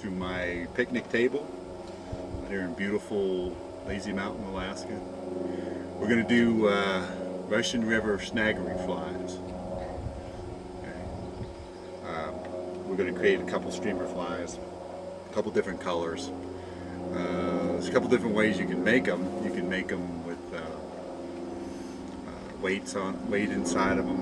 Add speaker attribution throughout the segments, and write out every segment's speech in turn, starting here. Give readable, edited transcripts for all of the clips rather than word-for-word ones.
Speaker 1: to my picnic table here in beautiful Lazy Mountain, Alaska. We're going to do Russian River snaggery flies. Okay. We're going to create a couple streamer flies, a couple different colors. There's a couple different ways you can make them. You can make them with weight inside of them,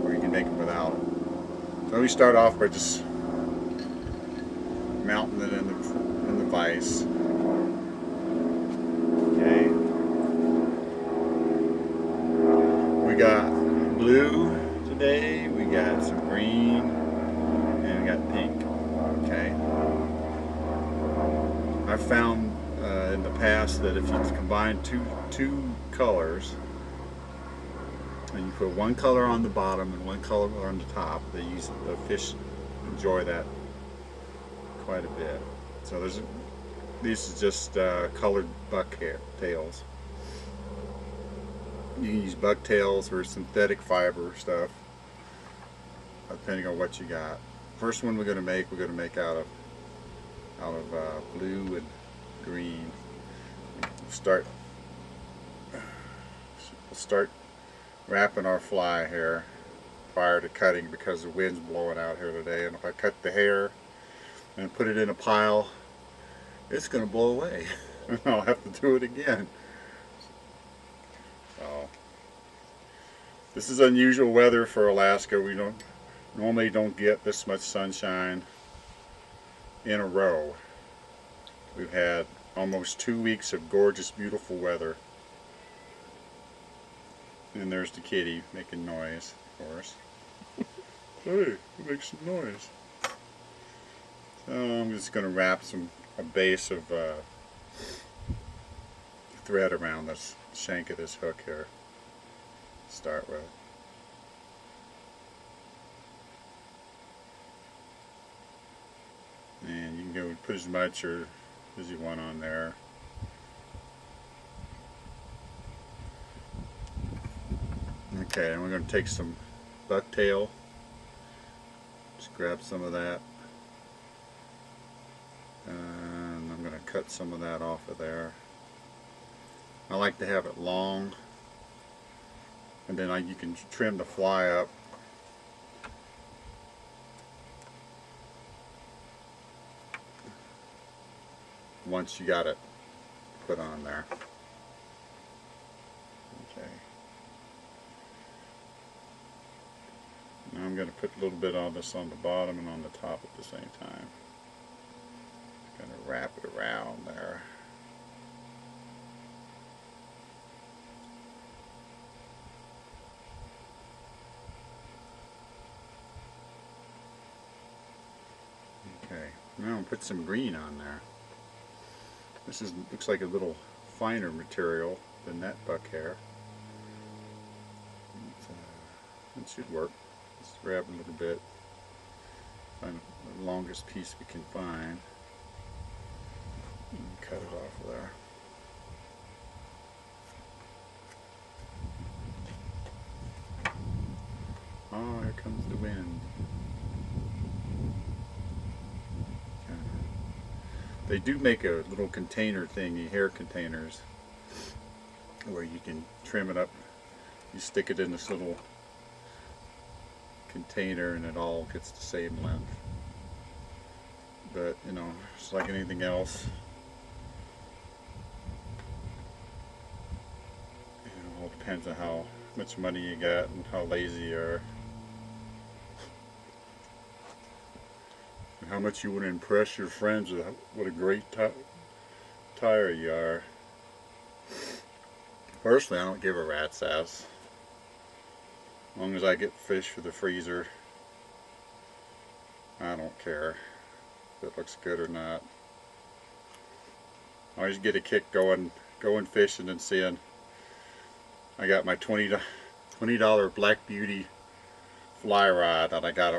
Speaker 1: or you can make them without it. So we start off by just mounting it in the vise. Okay. We got blue today. We got some green, and we got pink. Okay. I've found in the past that if you combine two colors, and you put one color on the bottom and one color on the top, the fish enjoy that quite a bit. So these are just colored bucktails. You can use bucktails or synthetic fiber stuff, depending on what you got. First one we're going to make out of blue and green. We'll start wrapping our fly here prior to cutting, because the wind's blowing out here today, and if I cut the hair and put it in a pile, it's going to blow away and I'll have to do it again. So this is unusual weather for Alaska. We normally don't get this much sunshine in a row. We've had almost 2 weeks of gorgeous, beautiful weather. And there's the kitty making noise, of course. Hey, make some noise. So I'm just going to wrap a base of thread around this shank of this hook here to start with. And you can go put as much or as you want on there. Okay, and we're going to take some bucktail. Just grab some of that. And I'm going to cut some of that off of there. I like to have it long. And then you can trim the fly up. Once you got it put on there. Okay. Now I'm going to put a little bit on this on the bottom and on the top at the same time. Going to wrap it around there. Okay, now I'm going to put some green on there. This looks like a little finer material than that buck hair. It should work. Let's grab a little bit. Find the longest piece we can find. And cut it off there. Oh, here comes the wind. They do make a little container thingy, hair containers, where you can trim it up. You stick it in this little container and it all gets the same length. But, you know, it's like anything else. It all depends on how much money you got and how lazy you are. How much you want to impress your friends with what a great tire you are. Personally, I don't give a rat's ass. As long as I get fish for the freezer, I don't care if it looks good or not. I always get a kick going fishing and seeing I got my $20 Black Beauty fly rod that I got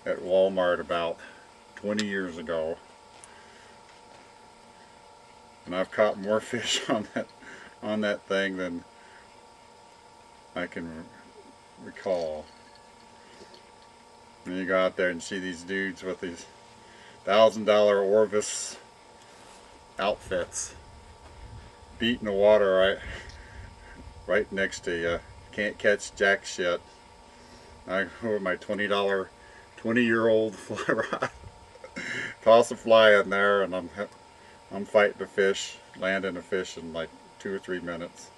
Speaker 1: at Walmart about 20 years ago, and I've caught more fish on that thing than I can recall. And you go out there and see these dudes with these $1,000 Orvis outfits beating the water right next to you. Can't catch jack shit. I go with my $20-year-old fly rod, toss a fly in there, and I'm fighting the fish, landing a fish in like 2 or 3 minutes.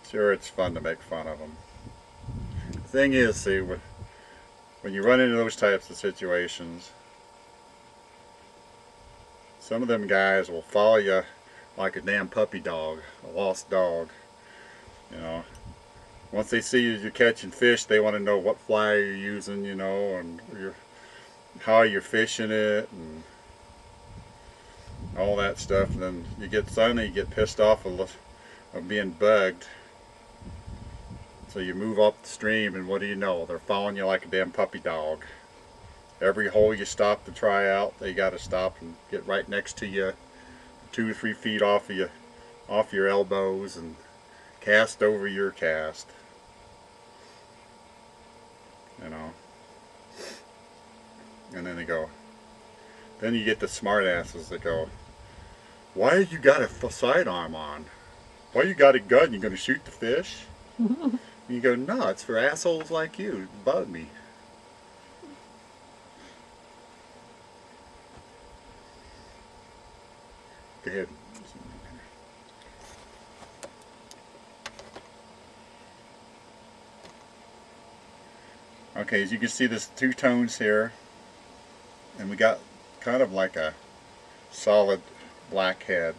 Speaker 1: Sure, it's fun to make fun of them. The thing is, see, when you run into those types of situations, some of them guys will follow you like a damn puppy dog, a lost dog. You know, once they see you're catching fish, they want to know what fly you're using, you know, and how you're fishing it, and all that stuff. And then suddenly you get pissed off of being bugged. So you move up the stream, and what do you know? They're following you like a damn puppy dog. Every hole you stop to try out, they got to stop and get right next to you, 2 or 3 feet off your elbows, and cast over your cast. You know. And then then you get the smart asses that go, "Why you got a sidearm on? Why you got a gun? You gonna shoot the fish?" You go, "No, it's for assholes like you. It bug me." Go ahead. Okay, as you can see, there's 2 tones here, and we got kind of like a solid black head.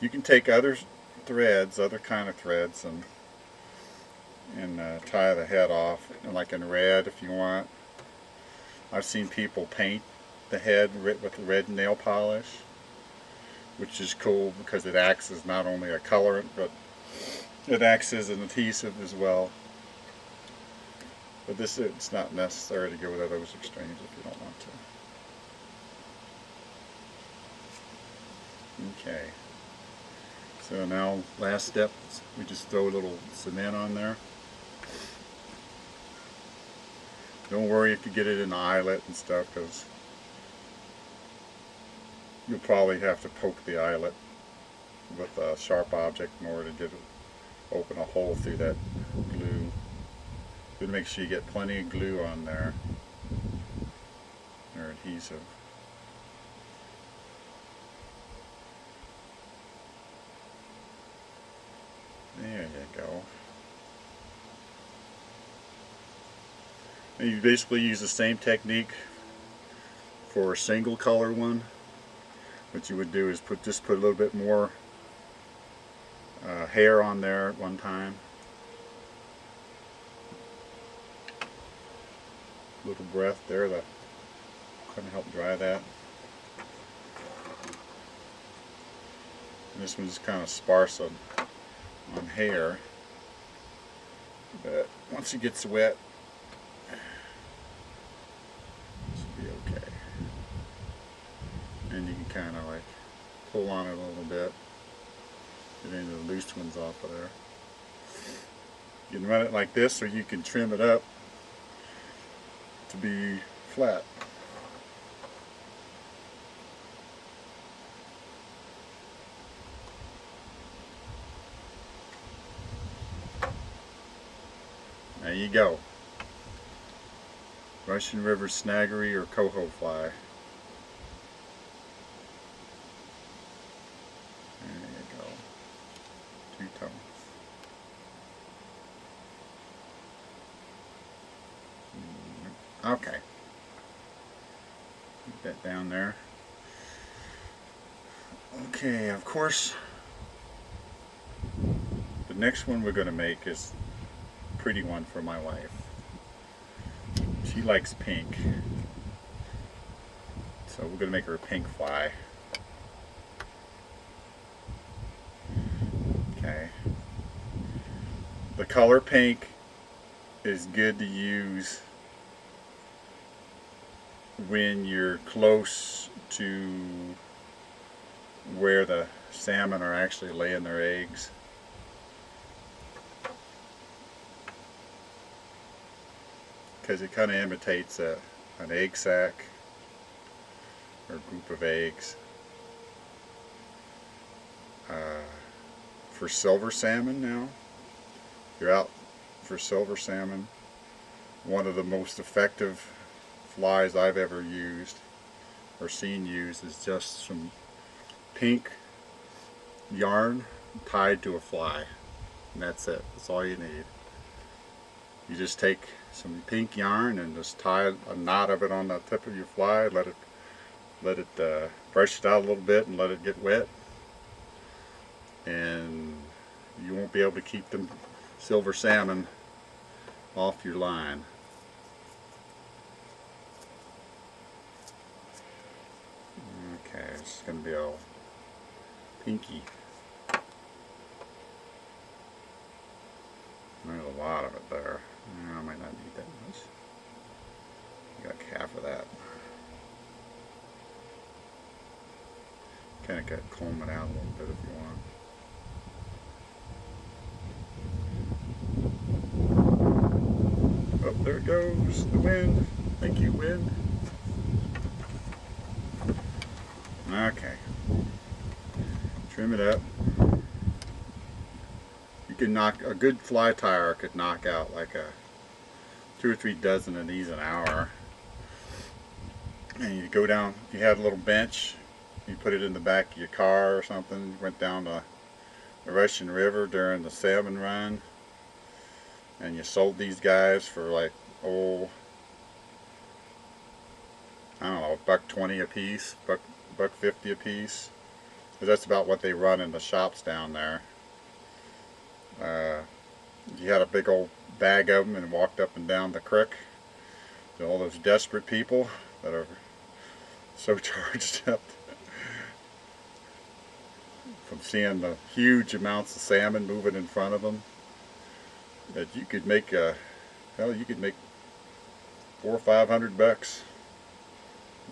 Speaker 1: You can take other threads, other kind of threads, and tie the head off, like in red if you want. I've seen people paint the head with red nail polish, which is cool because it acts as not only a colorant, but it acts as an adhesive as well. But it's not necessary to go to those extremes if you don't want to. Okay. So now, last step, we just throw a little cement on there. Don't worry if you get it in the eyelet and stuff, because you'll probably have to poke the eyelet with a sharp object in order to open a hole through that glue. But make sure you get plenty of glue on there, or adhesive. There you go. And you basically use the same technique for a single color one. What you would do is just put a little bit more hair on there at one time. A little breath there to kind of help dry that. And this one's kind of sparse on hair, but once it gets wet, it should be okay. And you can kind of like pull on it a little bit, get any of the loose ones off of there. You can run it like this, or you can trim it up to be flat. There you go. Russian River Snaggery or Coho Fly. There you go. 2 tones. Okay. Put that down there. Okay, of course, the next one we're going to make is a pretty one for my wife. She likes pink. So we're going to make her a pink fly. Okay. The color pink is good to use when you're close to where the salmon are actually laying their eggs. because it kind of imitates an egg sac or a group of eggs. For silver salmon now, if you're out for silver salmon, one of the most effective flies I've ever used or seen used is just some pink yarn tied to a fly, and that's it. That's all you need. You just take some pink yarn and just tie a knot of it on the tip of your fly, let it brush it out a little bit and let it get wet, and you won't be able to keep them silver salmon off your line. Okay, it's going to be all pinky. There's a lot of it there. I might not need that much. Got half of that. Kind of got to comb it out a little bit if you want. Oh, there it goes, the wind. Thank you, wind. Okay. Trim it up. You can knock, a good fly tire could knock out like 2 or 3 dozen of these an hour. And you go down, you had a little bench, you put it in the back of your car or something, you went down the Russian River during the salmon run, and you sold these guys for like, oh, I don't know, $1.20 a piece, $1.50 a piece, because that's about what they run in the shops down there. You had a big old bag of them and walked up and down the creek to all those desperate people that are so charged up from seeing the huge amounts of salmon moving in front of them, that you could make hell, you could make $400 or $500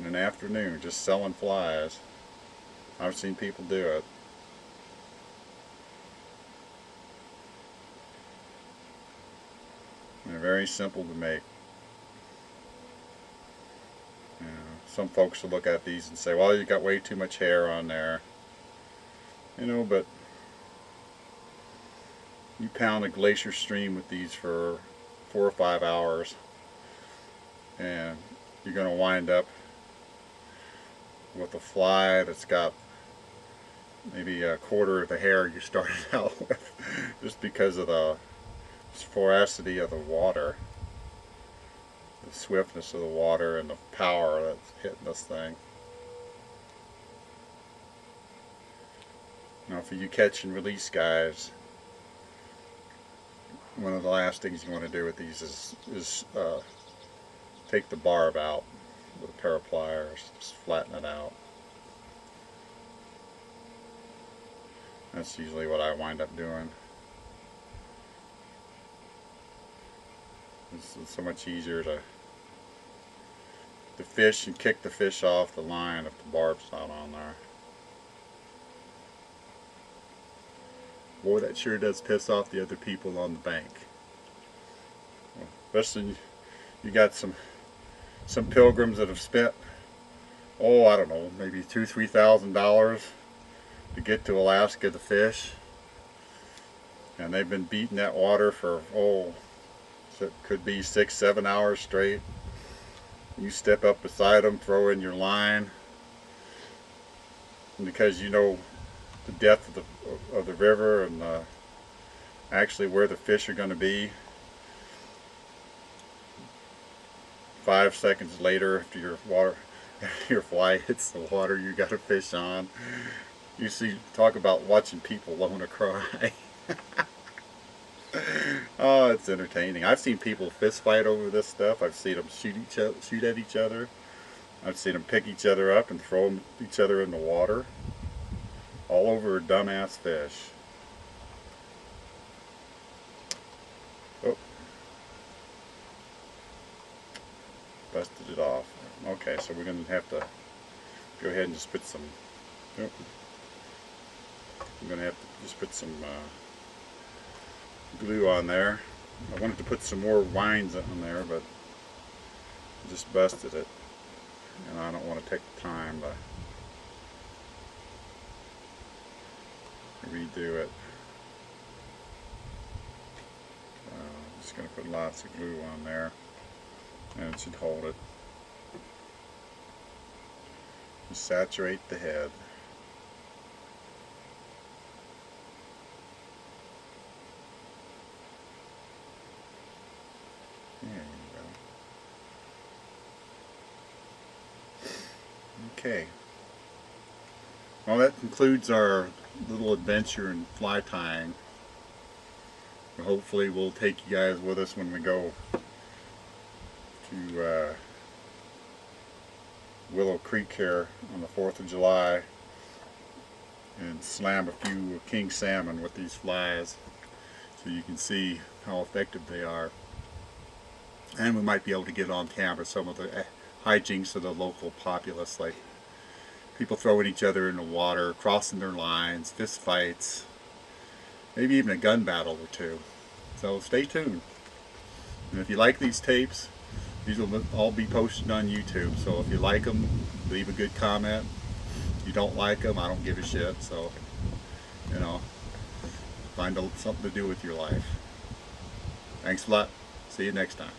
Speaker 1: in an afternoon just selling flies. I've seen people do it. And they're very simple to make. Some folks will look at these and say, well, you got way too much hair on there. You know, but you pound a glacier stream with these for 4 or 5 hours, and you're going to wind up with a fly that's got maybe a quarter of the hair you started out with, just because of the voracity of the water, the swiftness of the water, and the power that's hitting this thing. Now, for you catch and release guys, one of the last things you want to do with these is take the barb out with a pair of pliers, just flatten it out. That's usually what I wind up doing. It's so much easier to fish and kick the fish off the line if the barb's not on there. Boy, that sure does piss off the other people on the bank. Especially you got some pilgrims that have spent, oh, I don't know, maybe $2,000–3,000 to get to Alaska to fish, and they've been beating that water for, oh, it could be 6–7 hours straight. You step up beside them, throw in your line, and because you know the depth of the river and actually where the fish are going to be, 5 seconds later, after your fly hits the water you got a fish on, you see, talk about watching people want to cry. Oh, it's entertaining. I've seen people fist fight over this stuff. I've seen them shoot at each other. I've seen them pick each other up and throw each other in the water, all over a dumbass fish. Oh, busted it off. Okay, so we're going to have to go ahead and just put some. Oh, I'm going to have to just put some glue on there. I wanted to put some more wines on there, but Just busted it, and I don't want to take the time to redo it. I'm just going to put lots of glue on there, and it should hold it. Just saturate the head. There you go. Okay. Well, that concludes our little adventure in fly tying. Hopefully we'll take you guys with us when we go to Willow Creek here on the 4th of July and slam a few king salmon with these flies, so you can see how effective they are. And we might be able to get on camera some of the hijinks of the local populace, like people throwing each other in the water, crossing their lines, fist fights, maybe even a gun battle or two. So stay tuned. And if you like these tapes, these will all be posted on YouTube. So if you like them, leave a good comment. If you don't like them, I don't give a shit. So, you know, find something to do with your life. Thanks a lot. See you next time.